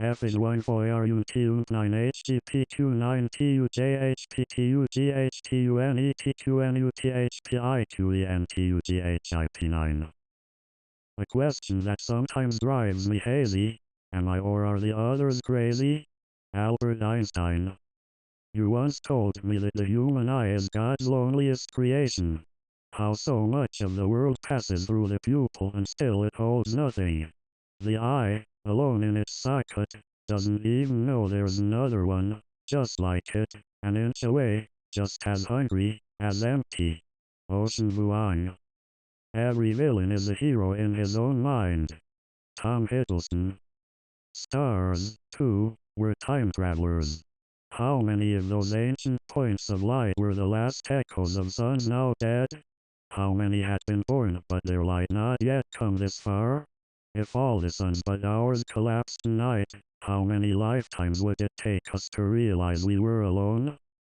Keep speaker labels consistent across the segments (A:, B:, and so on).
A: F is 1 for RUTU 9 HGPQ 9 TUJHPTU GHTUNETQNU THPIQENTUGHIP 9. A question that sometimes drives me hazy. Am I or are the others crazy? Albert Einstein. You once told me that the human eye is God's loneliest creation. How so much of the world passes through the pupil and still it holds nothing. The eye, alone in its socket, doesn't even know there's another one, just like it, an inch away, just as hungry, as empty. Ocean Vuong. Every villain is a hero in his own mind. Tom Hiddleston. Stars, too, were time travelers. How many of those ancient points of light were the last echoes of suns now dead? How many had been born but their light not yet come this far? If all the suns but ours collapsed tonight, how many lifetimes would it take us to realize we were alone?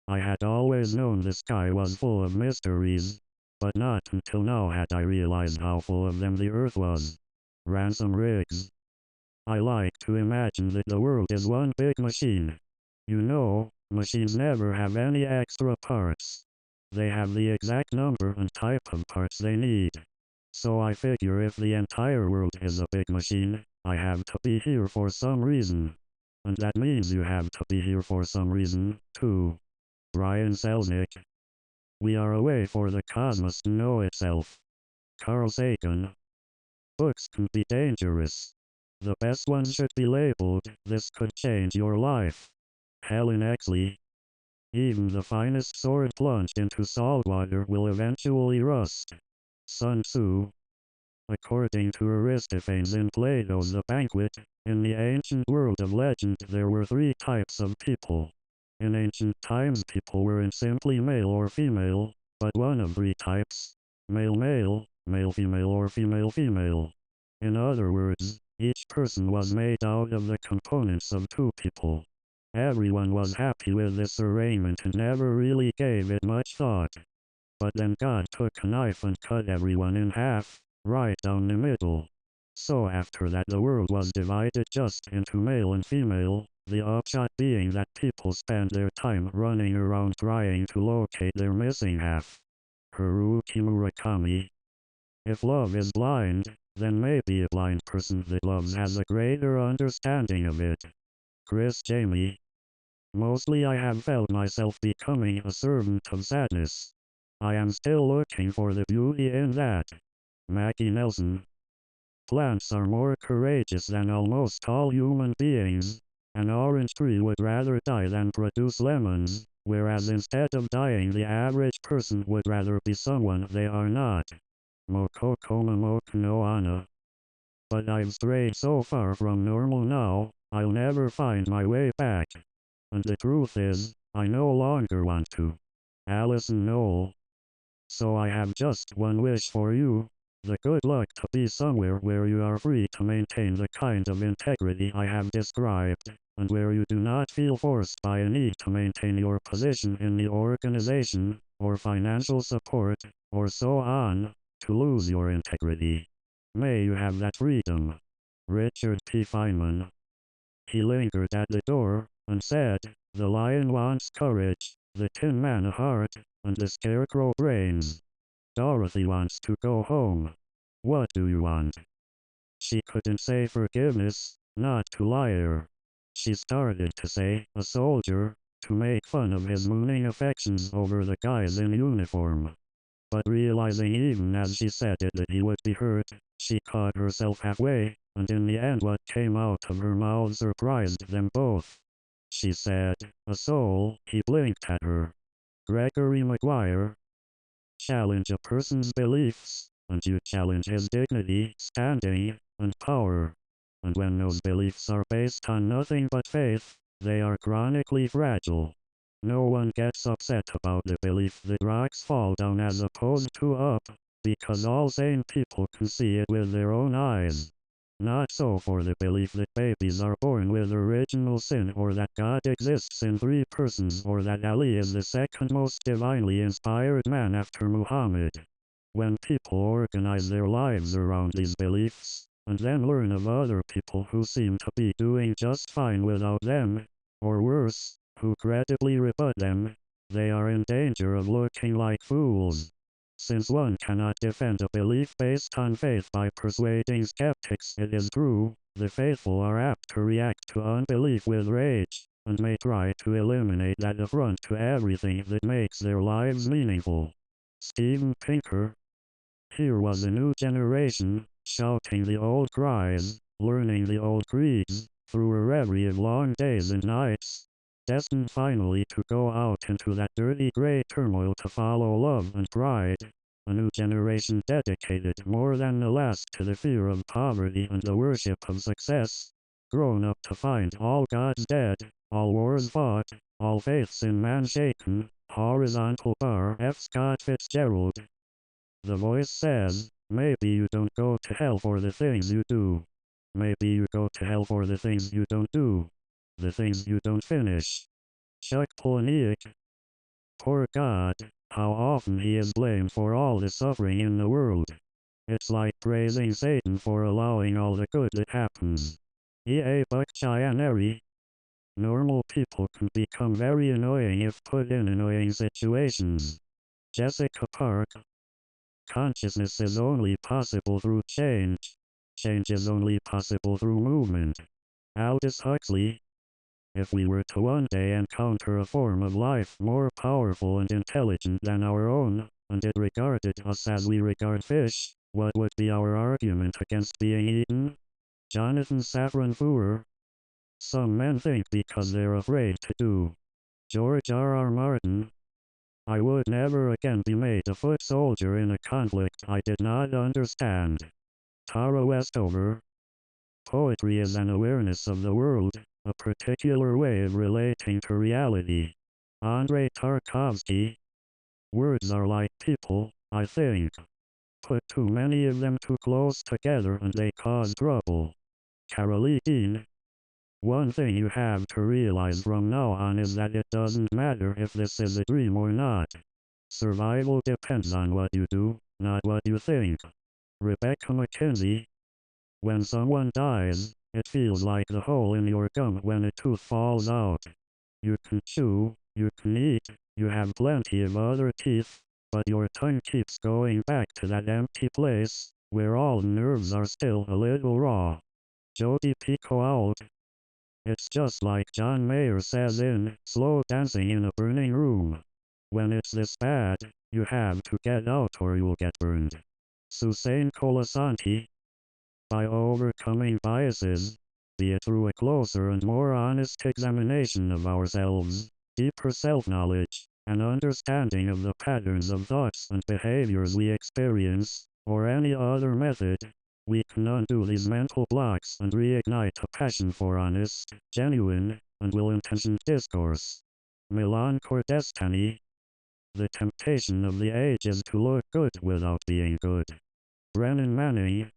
A: I had always known the sky was full of mysteries, but not until now had I realized how full of them the earth was. Ransom Riggs. I like to imagine that the world is one big machine. You know, machines never have any extra parts. They have the exact number and type of parts they need. So I figure if the entire world is a big machine, I have to be here for some reason. And that means you have to be here for some reason, too. Brian Selznick. We are a way for the cosmos to know itself. Carl Sagan. Books can be dangerous. The best ones should be labeled, "This could change your life." Helen Exley. Even the finest sword plunged into salt water will eventually rust. Sun Tzu. According to Aristophanes in Plato's The Banquet, in the ancient world of legend there were three types of people. In ancient times people were in simply male or female, but one of three types: male-male, male-female or female-female. In other words, each person was made out of the components of two people. Everyone was happy with this arrangement and never really gave it much thought. But then God took a knife and cut everyone in half, right down the middle. So after that the world was divided just into male and female, the upshot being that people spend their time running around trying to locate their missing half. Haruki Murakami. If love is blind, then maybe a blind person that loves has a greater understanding of it. Chris Jamie. Mostly I have felt myself becoming a servant of sadness. I am still looking for the beauty in that. Maggie Nelson. Plants are more courageous than almost all human beings. An orange tree would rather die than produce lemons, whereas instead of dying the average person would rather be someone they are not. Mokoko Momoku no Ana. But I've strayed so far from normal now, I'll never find my way back. And the truth is, I no longer want to. Alison Noel. So I have just one wish for you. The good luck to be somewhere where you are free to maintain the kind of integrity I have described, and where you do not feel forced by a need to maintain your position in the organization, or financial support, or so on, to lose your integrity. May you have that freedom. Richard P. Feynman. He lingered at the door, and said, "The lion wants courage, the tin man a heart, and the scarecrow brains. Dorothy wants to go home. What do you want?" She couldn't say forgiveness, not to liar. She started to say, "a soldier," to make fun of his mooning affections over the guys in uniform. But realizing even as she said it that he would be hurt, she caught herself halfway, and in the end what came out of her mouth surprised them both. She said, "a soul." He blinked at her. Gregory Maguire. Challenge a person's beliefs, and you challenge his dignity, standing, and power. And when those beliefs are based on nothing but faith, they are chronically fragile. No one gets upset about the belief that rocks fall down as opposed to up, because all sane people can see it with their own eyes. Not so for the belief that babies are born with original sin, or that God exists in three persons, or that Ali is the second most divinely inspired man after Muhammad. When people organize their lives around these beliefs, and then learn of other people who seem to be doing just fine without them, or worse, who credibly rebut them, they are in danger of looking like fools. Since one cannot defend a belief based on faith by persuading skeptics it is true, the faithful are apt to react to unbelief with rage, and may try to eliminate that affront to everything that makes their lives meaningful. Steven Pinker. Here was a new generation, shouting the old cries, learning the old creeds, through a reverie of long days and nights, destined finally to go out into that dirty grey turmoil to follow love and pride. A new generation dedicated more than the last to the fear of poverty and the worship of success, grown up to find all gods dead, all wars fought, all faiths in man shaken. Horizontal bar F. Scott Fitzgerald. The voice says, maybe you don't go to hell for the things you do. Maybe you go to hell for the things you don't do. The things you don't finish. Chuck Palahniuk. Poor God, how often he is blamed for all the suffering in the world. It's like praising Satan for allowing all the good that happens. E.A. Buckchianeri. Normal people can become very annoying if put in annoying situations. Jessica Park. Consciousness is only possible through change. Change is only possible through movement. Aldous Huxley. If we were to one day encounter a form of life more powerful and intelligent than our own, and it regarded us as we regard fish, what would be our argument against being eaten? Jonathan Safran Foer. Some men think because they're afraid to do. George R.R. Martin. I would never again be made a foot soldier in a conflict I did not understand. Tara Westover. Poetry is an awareness of the world, a particular way of relating to reality. Andrei Tarkovsky. Words are like people, I think. Put too many of them too close together and they cause trouble. Carolee Dean. One thing you have to realize from now on is that it doesn't matter if this is a dream or not. Survival depends on what you do, not what you think. Rebecca McKenzie. When someone dies, it feels like the hole in your gum when a tooth falls out. You can chew, you can eat, you have plenty of other teeth, but your tongue keeps going back to that empty place, where all the nerves are still a little raw. Jodi Picoult. It's just like John Mayer says in Slow Dancing in a Burning Room. When it's this bad, you have to get out or you'll get burned. Suzanne Colasanti. By overcoming biases, be it through a closer and more honest examination of ourselves, deeper self-knowledge, and understanding of the patterns of thoughts and behaviors we experience, or any other method, we can undo these mental blocks and reignite a passion for honest, genuine, and well-intentioned discourse. Milan Kordestani. The temptation of the age is to look good without being good. Brennan Manning.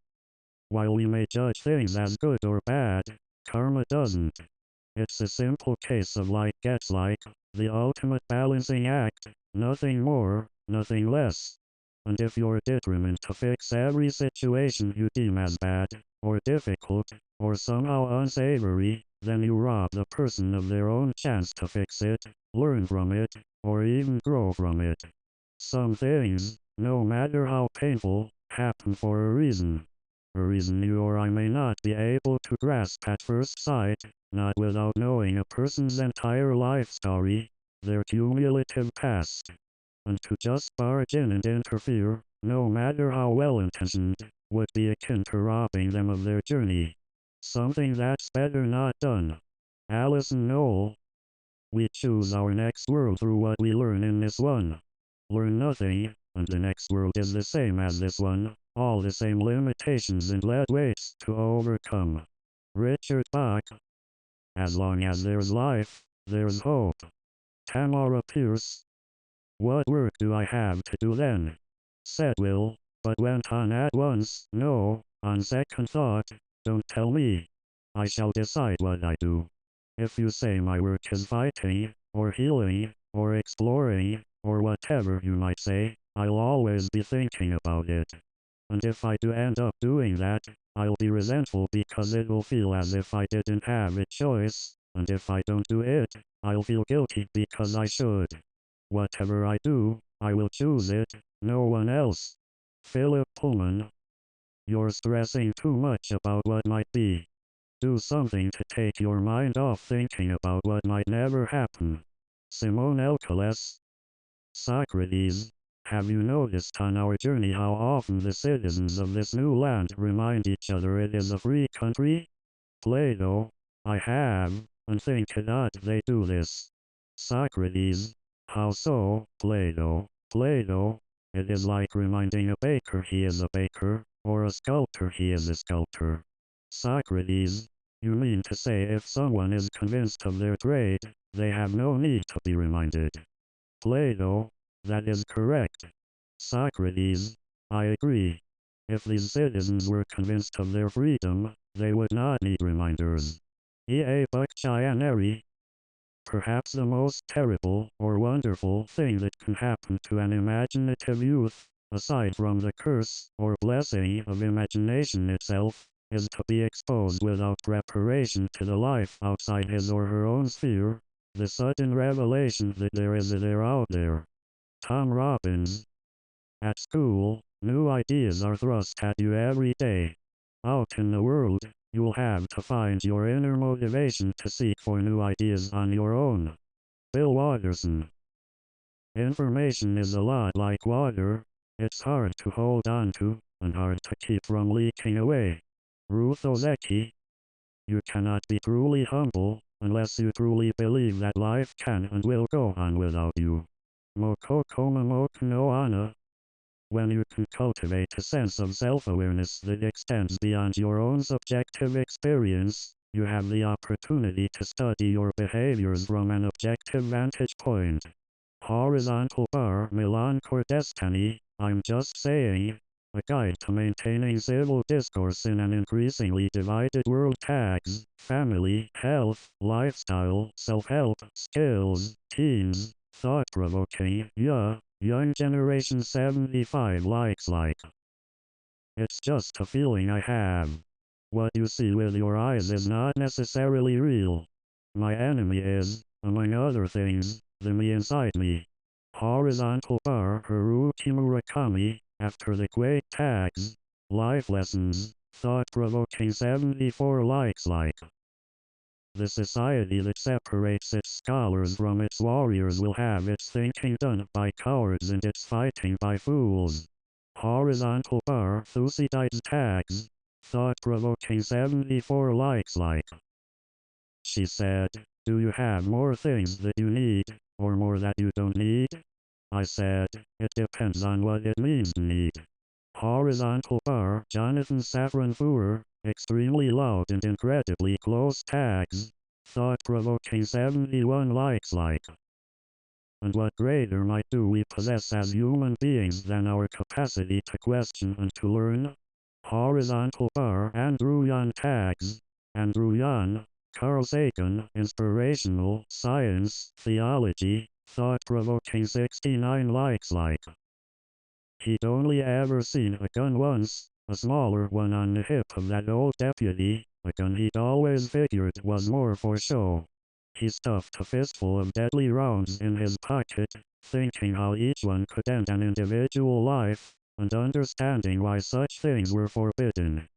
A: While we may judge things as good or bad, karma doesn't. It's a simple case of like gets like, the ultimate balancing act, nothing more, nothing less. And if you're determined to fix every situation you deem as bad, or difficult, or somehow unsavory, then you rob the person of their own chance to fix it, learn from it, or even grow from it. Some things, no matter how painful, happen for a reason. A reason you or I may not be able to grasp at first sight, not without knowing a person's entire life story, their cumulative past. And to just barge in and interfere, no matter how well-intentioned, would be akin to robbing them of their journey. Something that's better not done. Alison Noel. We choose our next world through what we learn in this one. Learn nothing, and the next world is the same as this one, all the same limitations and lead weights to overcome. Richard Bach. As long as there's life, there's hope. Tamara Pierce. What work do I have to do then? Said Will, but went on at once, no, on second thought, don't tell me. I shall decide what I do. If you say my work is fighting, or healing, or exploring, or whatever you might say, I'll always be thinking about it. And if I do end up doing that, I'll be resentful because it will feel as if I didn't have a choice, and if I don't do it, I'll feel guilty because I should. Whatever I do, I will choose it, no one else. Philip Pullman. You're stressing too much about what might be. Do something to take your mind off thinking about what might never happen. Simone Elkeles. Socrates. Have you noticed on our journey how often the citizens of this new land remind each other it is a free country? Plato. I have, and think it odd they do this. Socrates. How so, Plato? Plato. It is like reminding a baker he is a baker, or a sculptor he is a sculptor. Socrates. You mean to say if someone is convinced of their trade, they have no need to be reminded. Plato. That is correct. Socrates. I agree. If these citizens were convinced of their freedom, they would not need reminders. E.A. Buckchianeri. Perhaps the most terrible or wonderful thing that can happen to an imaginative youth, aside from the curse or blessing of imagination itself, is to be exposed without preparation to the life outside his or her own sphere, the sudden revelation that there is a there out there. Tom Robbins. At school, new ideas are thrust at you every day. Out in the world, you'll have to find your inner motivation to seek for new ideas on your own. Bill Watterson. Information is a lot like water. It's hard to hold on to, and hard to keep from leaking away. Ruth Ozeki. You cannot be truly humble, unless you truly believe that life can and will go on without you. Mokoko Momoku no Ana. When you can cultivate a sense of self-awareness that extends beyond your own subjective experience, you have the opportunity to study your behaviors from an objective vantage point. Horizontal bar Milan Cordestani. I'm just saying. A guide to maintaining civil discourse in an increasingly divided world. Tags: family, health, lifestyle, self-help, skills, teens, thought-provoking, yeah, young generation 75 likes like. It's just a feeling I have. What you see with your eyes is not necessarily real. My enemy is, among other things, the me inside me. Horizontal bar Haruki Murakami. After the great tags, life lessons, thought-provoking 74 likes like. The society that separates its scholars from its warriors will have its thinking done by cowards and its fighting by fools. Horizontal bar Thucydides tags, thought-provoking 74 likes like. She said, do you have more things that you need, or more that you don't need? I said, it depends on what it means to need. Horizontal bar Jonathan Safran Foer, extremely loud and incredibly close tags, thought-provoking 71 likes like. And what greater might do we possess as human beings than our capacity to question and to learn? Horizontal bar Andrew Yan tags, Andrew Yan, Carl Sagan, Inspirational, Science, Theology, thought-provoking 69 likes like. He'd only ever seen a gun once, a smaller one on the hip of that old deputy, a gun he'd always figured was more for show. He stuffed a fistful of deadly rounds in his pocket, thinking how each one could end an individual life, and understanding why such things were forbidden.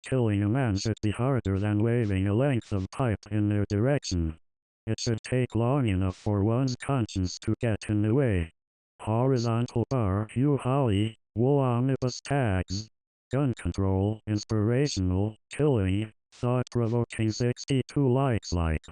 A: Killing a man should be harder than waving a length of pipe in their direction. It should take long enough for one's conscience to get in the way. Horizontal bar Hugh Hawley, wool omnibus tags, gun control, inspirational, killing, thought-provoking 62 likes like.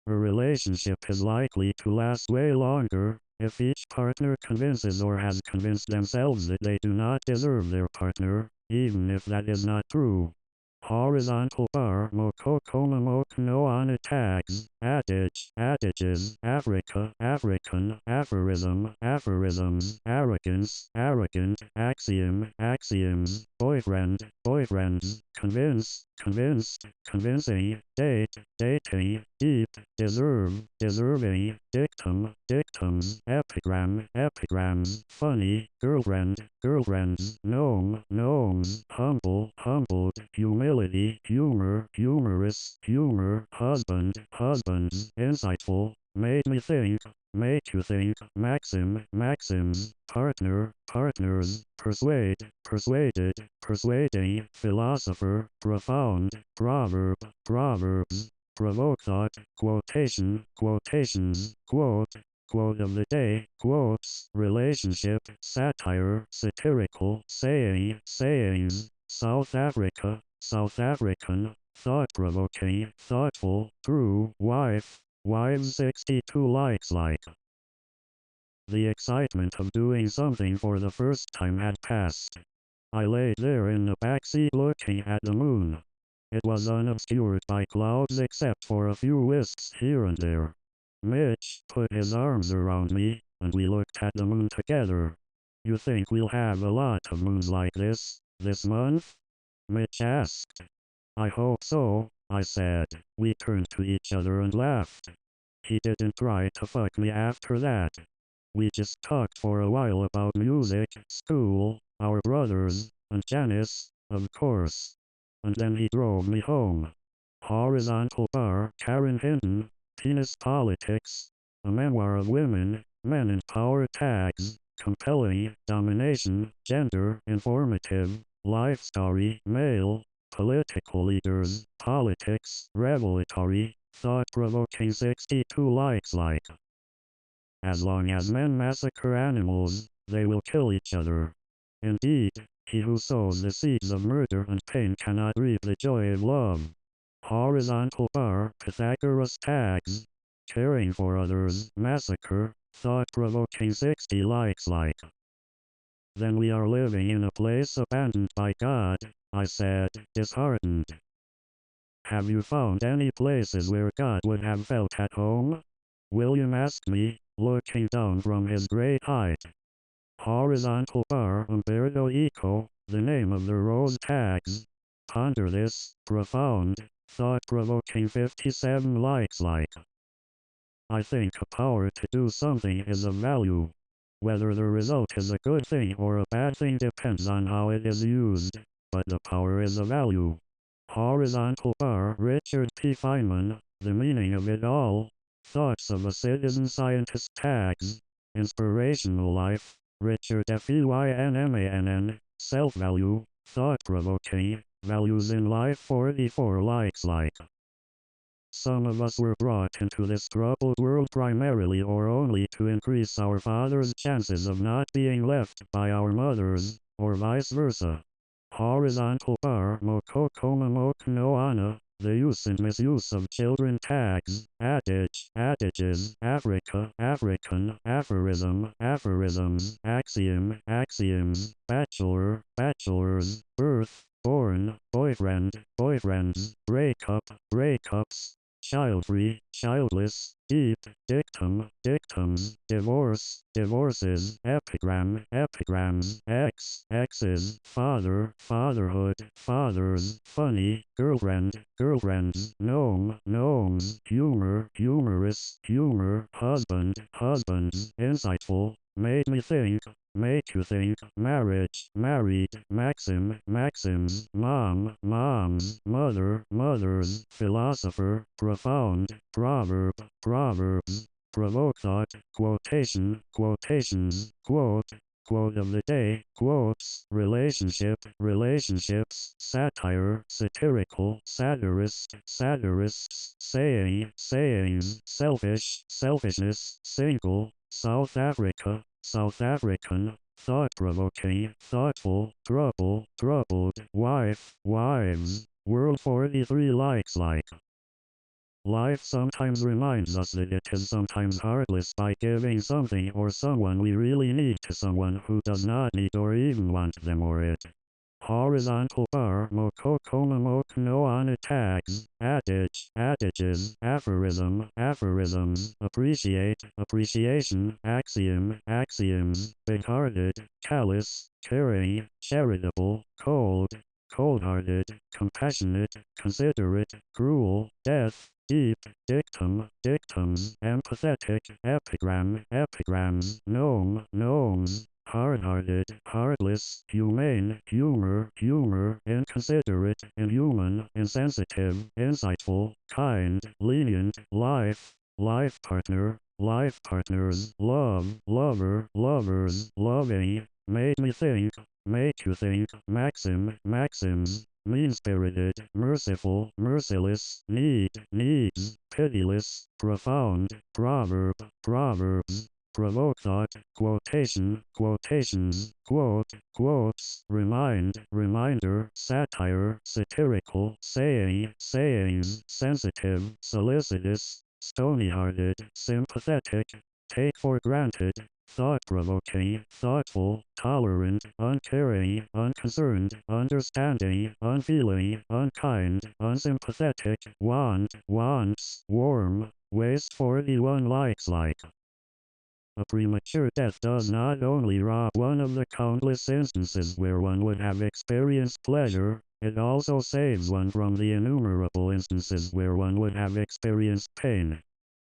A: A relationship is likely to last way longer if each partner convinces or has convinced themselves that they do not deserve their partner, even if that is not true. Horizontal bar Mokoko Momoku no Ana tags, adage, adages, Africa, African, aphorism, aphorisms, arrogance, arrogant, axiom, axioms, boyfriend, boyfriends, convince, convinced, convincing, date, dating, deep, deserve, deserving, dictum, dictums, epigram, epigrams, funny, girlfriend, girlfriends, gnome, gnomes, humble, humbled, humility, humor, humorous, humor, husband, husbands, insightful, made me think, make you think, maxim, maxims, partner, partners, persuade, persuaded, persuading, philosopher, profound, proverb, proverbs, provoke thought, quotation, quotations, quote, quote of the day, quotes, relationship, satire, satirical, saying, sayings, South Africa, South African, thought-provoking, thoughtful, true, wife, wives 62 likes like. The excitement of doing something for the first time had passed. I lay there in the backseat looking at the moon. It was unobscured by clouds except for a few wisps here and there. Mitch put his arms around me, and we looked at the moon together. You think we'll have a lot of moons like this month? Mitch asked. I hope so, I said. We turned to each other and laughed. He didn't try to fuck me after that. We just talked for a while about music, school, our brothers, and Janice, of course. And then he drove me home. Horizontal bar, Karen Hinton, Penis Politics, a memoir of women, men and power tags, compelling, domination, gender, informative, life story, male, political leaders, politics, revelatory, thought-provoking 62 likes like. As long as men massacre animals, they will kill each other. Indeed, he who sows the seeds of murder and pain cannot reap the joy of love. Horizontal bar, Pythagoras tags, caring for others, massacre, thought-provoking 60 likes like. Then we are living in a place abandoned by God, I said, disheartened. Have you found any places where God would have felt at home? William asked me, looking down from his great height. Horizontal bar Umberto Eco, the name of the rose tags. Ponder this, profound, thought-provoking 57 likes like. I think a power to do something is of value. Whether the result is a good thing or a bad thing depends on how it is used, but the power is a value. Horizontal bar Richard P. Feynman, the meaning of it all. Thoughts of a citizen scientist tags. Inspirational life, Richard Feynman, self-value, thought-provoking, values in life 44 likes like. Some of us were brought into this troubled world primarily or only to increase our father's chances of not being left by our mothers, or vice versa. Horizontal bar Mokokomamokunoana, the use and misuse of children tags, adage, adages, Africa, African, aphorism, aphorisms, axiom, axioms, bachelor, bachelors, birth, born, boyfriend, boyfriends, breakup, breakups, child-free, childless, deep, dictum, dictums, divorce, divorces, epigram, epigrams, exes, father, fatherhood, fathers, funny, girlfriend, girlfriends, gnome, gnomes, humor, humorous, humor, husband, husbands, insightful, made me think, make you think, marriage, married, maxim, maxims, mom, moms, mother, mothers, philosopher, profound, proverb, proverbs, provoke thought, quotation, quotations, quote, quote of the day, quotes, relationship, relationships, satire, satirical, satirist, satirists, saying, sayings, selfish, selfishness, single, South Africa, South African, thought-provoking, thoughtful, trouble, troubled, wife, wives, world 43 likes like. Life sometimes reminds us that it is sometimes heartless by giving something or someone we really need to someone who does not need or even want them or it. Horizontal bar Mokokomamokunoana tags, adage, adages, aphorism, aphorisms, appreciate, appreciation, axiom, axioms, big-hearted, callous, caring, charitable, cold, cold-hearted, compassionate, considerate, cruel, death, deep, dictum, dictums, empathetic, epigram, epigrams, gnome, gnomes, hard-hearted, heartless, humane, humor, humor, inconsiderate, inhuman, insensitive, insightful, kind, lenient, life, life partner, life partners, love, lover, lovers, loving, made me think, make you think, maxim, maxims, mean-spirited, merciful, merciless, need, needs, pitiless, profound, proverb, proverbs, provoke thought, quotation, quotations, quote, quotes, remind, reminder, satire, satirical, saying, sayings, sensitive, solicitous, stony-hearted, sympathetic, take for granted, thought-provoking, thoughtful, tolerant, uncaring, unconcerned, understanding, unfeeling, unkind, unsympathetic, want, wants, warm, waste 41 likes like. A premature death does not only rob one of the countless instances where one would have experienced pleasure, it also saves one from the innumerable instances where one would have experienced pain.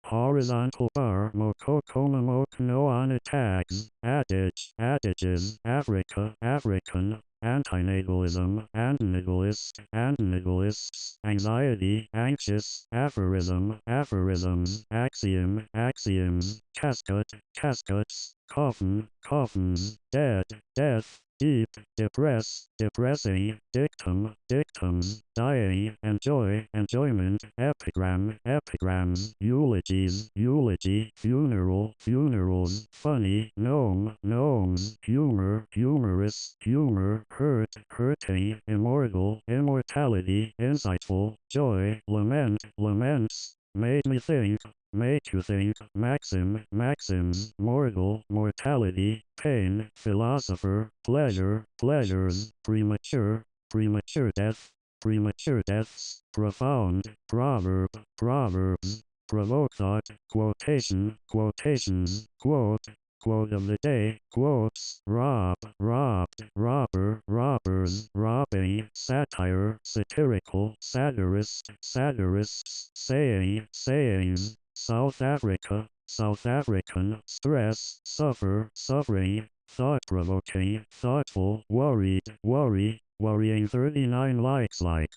A: Horizontal bar Mokokomamok no on tags, adage, adages, Africa, African, antinatalism, antinatalist, antinatalists, anxiety, anxious, aphorism, aphorisms, axiom, axioms, cascut, cascuts, coffin, coffins, dead, death, deep, depress, depressing, dictum, dictums, dying, enjoy, enjoyment, epigram, epigrams, eulogies, eulogy, funeral, funerals, funny, gnome, gnomes, humor, humorous, humor, hurt, hurting, immortal, immortality, insightful, joy, lament, laments, made me think, make you think, maxim, maxims, mortal, mortality, pain, philosopher, pleasure, pleasures, premature, premature death, premature deaths, profound, proverb, proverbs, provoke thought, quotation, quotations, quote, quote of the day, quotes, rob, robbed, robber, robbers, robbing, satire, satirical, satirist, satirists, saying, sayings, South Africa, South African, stress, suffer, suffering, thought-provoking, thoughtful, worried, worry, worrying 39 likes like.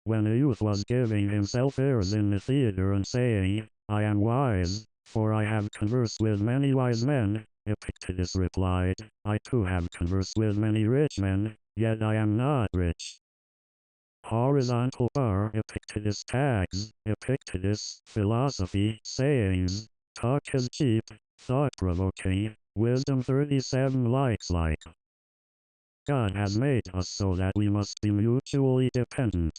A: When a youth was giving himself airs in the theater and saying, I am wise, for I have conversed with many wise men, Epictetus replied, I too have conversed with many rich men, yet I am not rich. Horizontal bar Epictetus tags, Epictetus, philosophy, sayings, talk is cheap, thought-provoking, wisdom 37 likes like. God has made us so that we must be mutually dependent.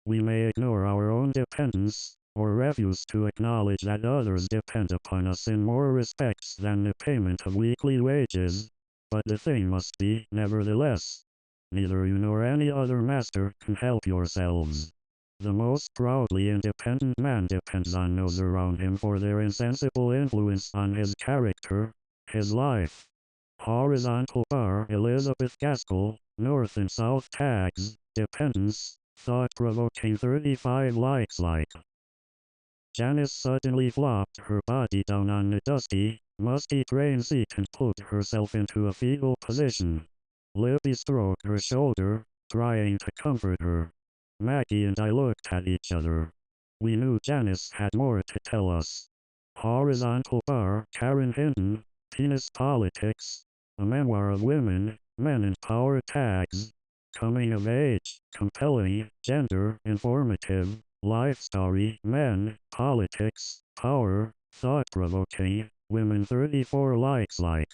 A: We may ignore our own dependence, or refuse to acknowledge that others depend upon us in more respects than the payment of weekly wages, but the thing must be, nevertheless, neither you nor any other master can help yourselves. The most proudly independent man depends on those around him for their insensible influence on his character, his life. Horizontal bar Elizabeth Gaskell, North and South tags, dependence, thought-provoking 35 likes like. Janice suddenly flopped her body down on the dusty, musty train seat and put herself into a fetal position. Libby stroked her shoulder, trying to comfort her. Maggie and I looked at each other. We knew Janice had more to tell us. Horizontal bar Karen Hinton, Penis Politics, a memoir of women, men and power tags, coming of age, compelling, gender, informative, life story, men, politics, power, thought-provoking, women 34 likes like.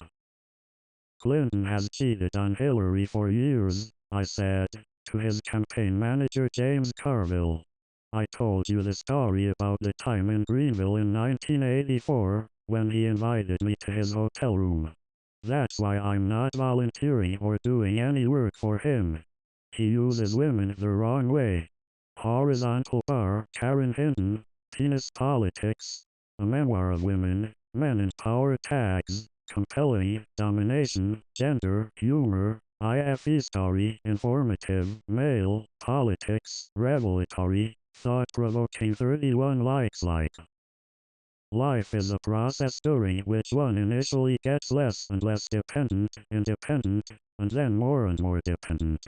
A: Clinton has cheated on Hillary for years, I said, to his campaign manager James Carville. I told you the story about the time in Greenville in 1984, when he invited me to his hotel room. That's why I'm not volunteering or doing any work for him. He uses women the wrong way. Horizontal bar Karen Hinton, Penis Politics, a memoir of women, men and power tags, compelling, domination, gender, humor, IFE story, informative, male, politics, revelatory, thought-provoking 31 likes like. Life is a process during which one initially gets less and less dependent, independent, and then more and more dependent.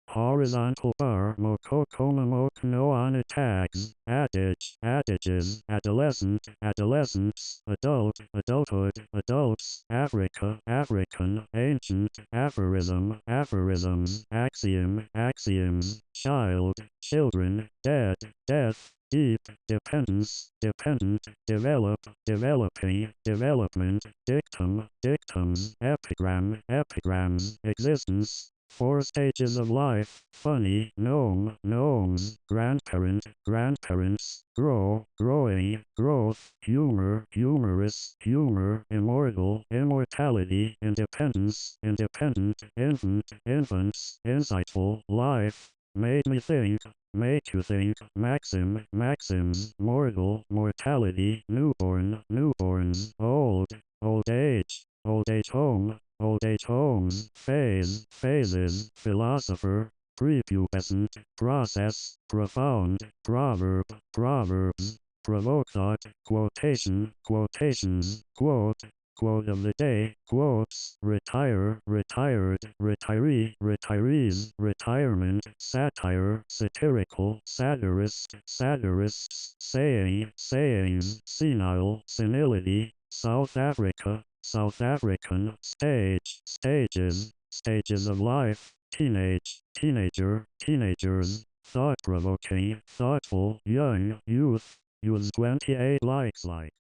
A: Horizontal bar mokokoma no ana tags, adages, adolescent, adolescence, adult, adulthood, adults, Africa, African, ancient, aphorism, aphorisms, axiom, axioms, child, children, dead, death, deep, dependence, dependent, develop, developing, development, dictum, dictums, epigram, epigrams, existence, 4 stages of life, funny, gnome, gnomes, grandparent, grandparents, grow, growing, growth, humor, humorous, humor, immortal, immortality, independence, independent, infant, infants, insightful, life, made me think, make you think, maxim, maxims, mortal, mortality, newborn, newborns, old, old age home, old age homes, phase, phases, philosopher, prepubescent, process, profound, proverb, proverbs, provoke thought, quotation, quotations, quote, quote of the day, quotes, retire, retired, retiree, retirees, retirement, satire, satirical, satirist, satirists, saying, sayings, senile, senility, South Africa, South African, stage, stages, stages of life, teenage, teenager, teenagers, thought-provoking, thoughtful, young, youth, use 28 likes like.